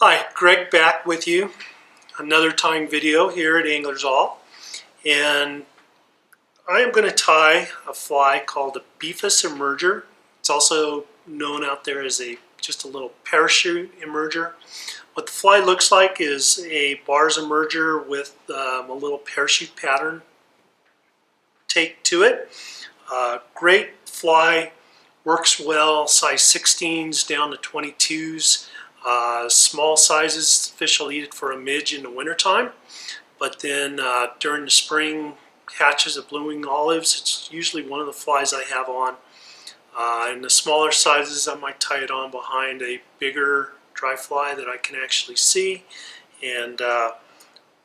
Hi, Greg back with you. Another tying video here at Anglers All. And I am going to tie a fly called a Befus emerger. It's also known out there as just a little parachute emerger. What the fly looks like is a bars emerger with a little parachute pattern take to it. Great fly, works well, size 16s down to 22s. Small sizes, fish will eat it for a midge in the wintertime, but then during the spring hatches of blooming olives, it's usually one of the flies I have on. In the smaller sizes, I might tie it on behind a bigger dry fly that I can actually see.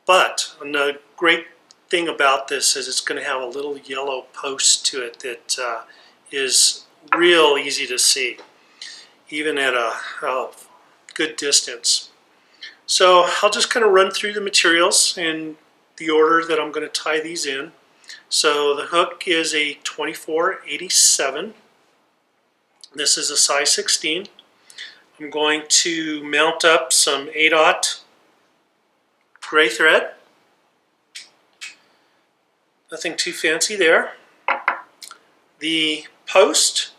But the great thing about this is it's going to have a little yellow post to it that is real easy to see, even at a good distance. So I'll just kind of run through the materials in the order that I'm going to tie these in. So the hook is a 2487. This is a size 16. I'm going to mount up some 8/0 gray thread. Nothing too fancy there. The post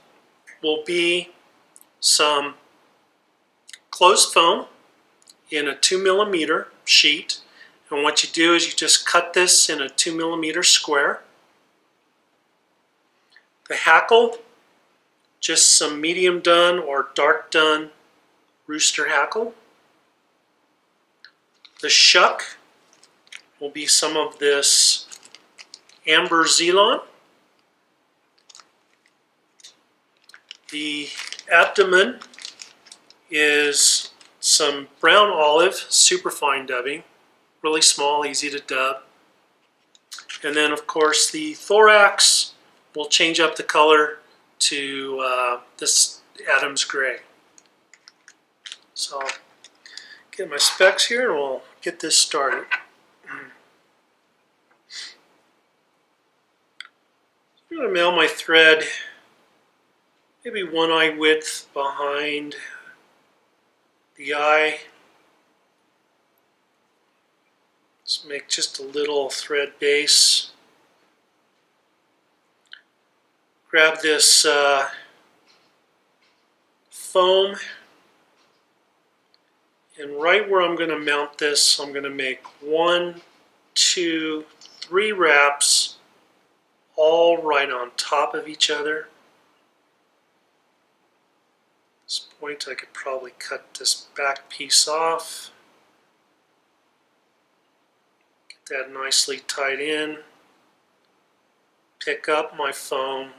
will be some closed foam in a 2mm sheet, and what you do is you just cut this in a 2mm square. The hackle, just some medium done or dark done rooster hackle. The shuck will be some of this amber Zelon. The abdomen is some brown olive superfine dubbing, really small, easy to dub. And then of course the thorax will change up the color to this Adam's gray. So I'll get my specs here and we'll get this started. I'm going to mail my thread maybe 1 eye width behind the eye. Let's make just a little thread base. Grab this foam, and right where I'm going to mount this, I'm going to make 1, 2, 3 wraps, all right on top of each other. At this point I could probably cut this back piece off. Get that nicely tied in. Pick up my foam.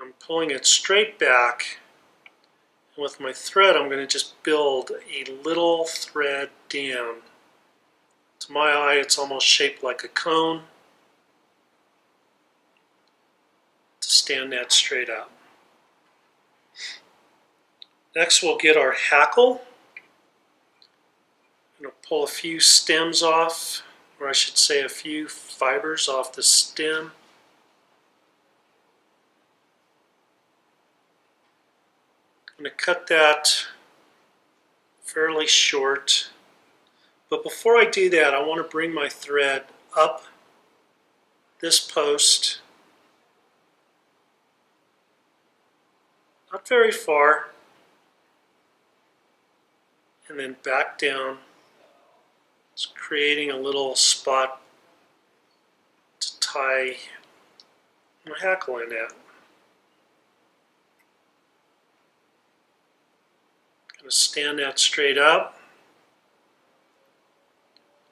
I'm pulling it straight back. And with my thread I'm going to just build a little thread down. To my eye it's almost shaped like a cone to stand that straight up. Next we'll get our hackle. I'm going to pull a few stems off, or I should say a few fibers off the stem. I'm going to cut that fairly short. But before I do that, I want to bring my thread up this post. Not very far. And then back down, just creating a little spot to tie my hackle in at. Going to stand that straight up.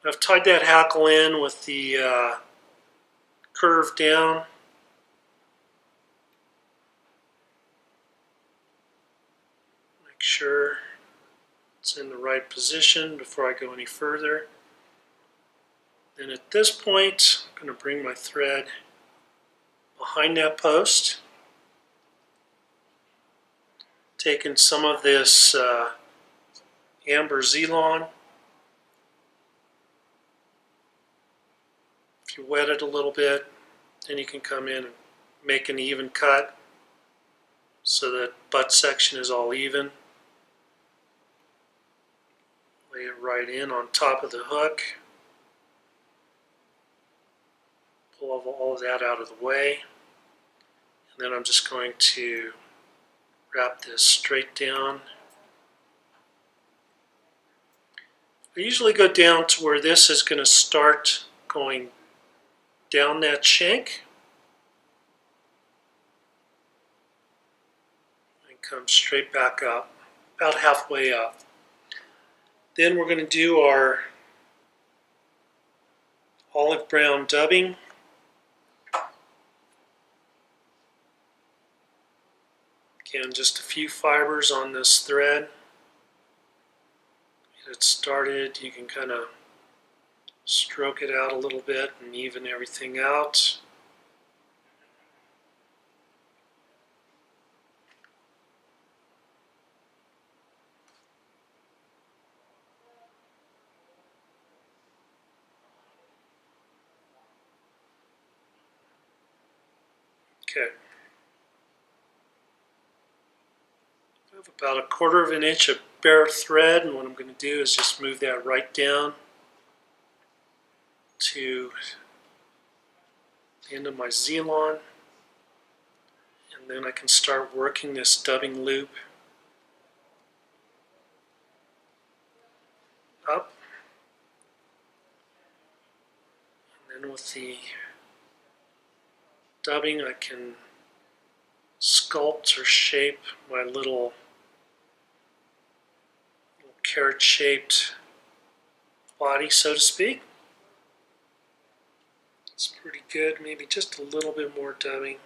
I've tied that hackle in with the curve down. Make sure it's in the right position before I go any further. Then at this point, I'm going to bring my thread behind that post. Taking some of this amber Zelon. If you wet it a little bit, then you can come in and make an even cut so that butt section is all even. Lay it right in on top of the hook. Pull all of that out of the way. And then I'm just going to wrap this straight down. I usually go down to where this is going to start going down that shank and come straight back up, about halfway up. Then we're going to do our olive brown dubbing. Again, just a few fibers on this thread. Get it started. You can kind of stroke it out a little bit and even everything out. Okay. I have about 1/4 of an inch of bare thread, and what I'm going to do is just move that right down to the end of my Z-Lon, and then I can start working this dubbing loop up, and then with the dubbing I can sculpt or shape my little carrot-shaped body, so to speak. It's pretty good, maybe just a little bit more dubbing.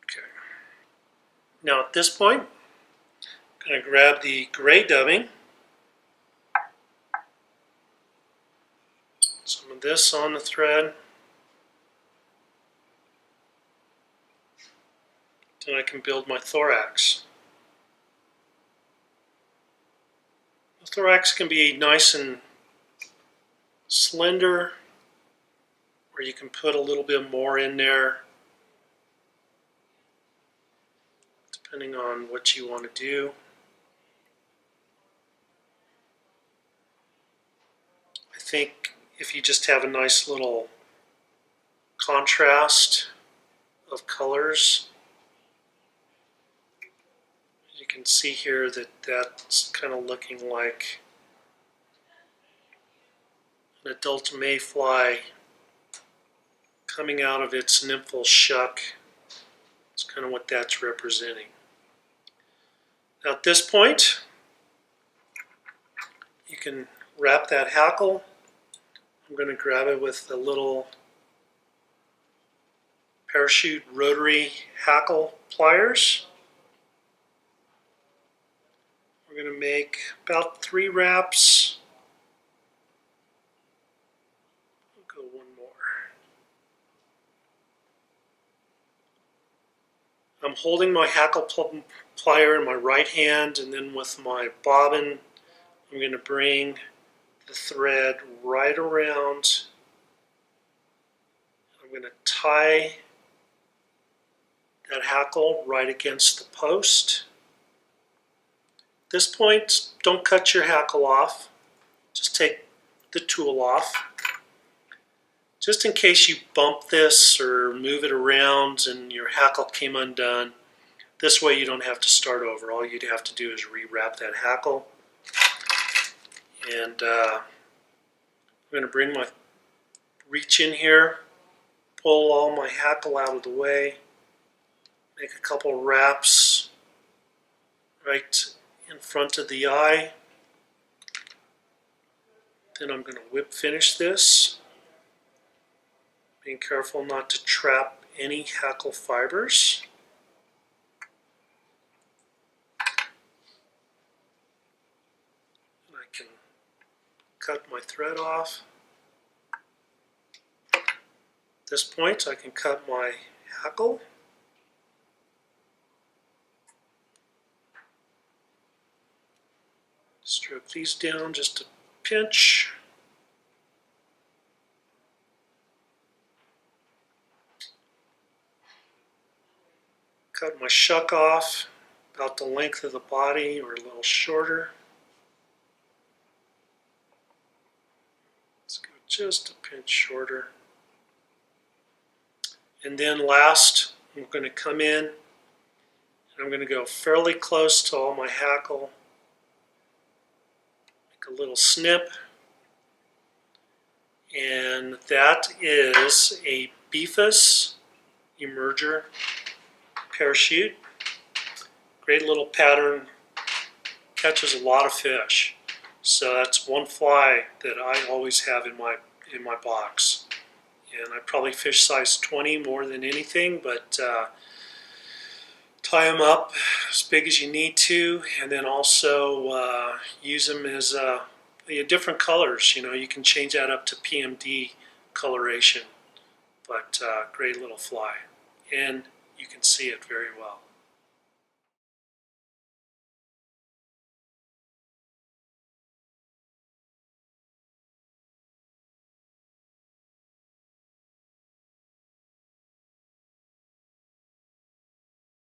Okay. Now at this point, I'm going to grab the gray dubbing, some of this on the thread, then I can build my thorax. The thorax can be nice and slender, or you can put a little bit more in there, depending on what you want to do. I think if you just have a nice little contrast of colors, you can see here that that's kind of looking like an adult mayfly coming out of its nymphal shuck. That's kind of what that's representing. Now at this point, you can wrap that hackle. I'm going to grab it with the little parachute rotary hackle pliers. We're going to make about 3 wraps. We'll go one more. I'm holding my hackle plier in my right hand, and then with my bobbin, I'm going to bring the thread right around. I'm going to tie that hackle right against the post. At this point, don't cut your hackle off. Just take the tool off. Just in case you bump this or move it around and your hackle came undone, this way you don't have to start over. All you'd have to do is rewrap that hackle. And I'm going to bring my reach in here, pull all my hackle out of the way, make a couple wraps right in front of the eye. Then I'm going to whip finish this, being careful not to trap any hackle fibers. And I can cut my thread off. At this point, I can cut my hackle. Stroke these down just a pinch. Cut my shuck off about the length of the body or a little shorter. Let's go just a pinch shorter. And then last, I'm going to come in and I'm going to go fairly close to all my hackle. Make a little snip. And that is a Befus emerger parachute. Great little pattern, catches a lot of fish. So that's one fly that I always have in my box. And I probably fish size 20 more than anything, but tie them up as big as you need to, and then also use them as different colors. You know, you can change that up to PMD coloration, but great little fly, and you can see it very well.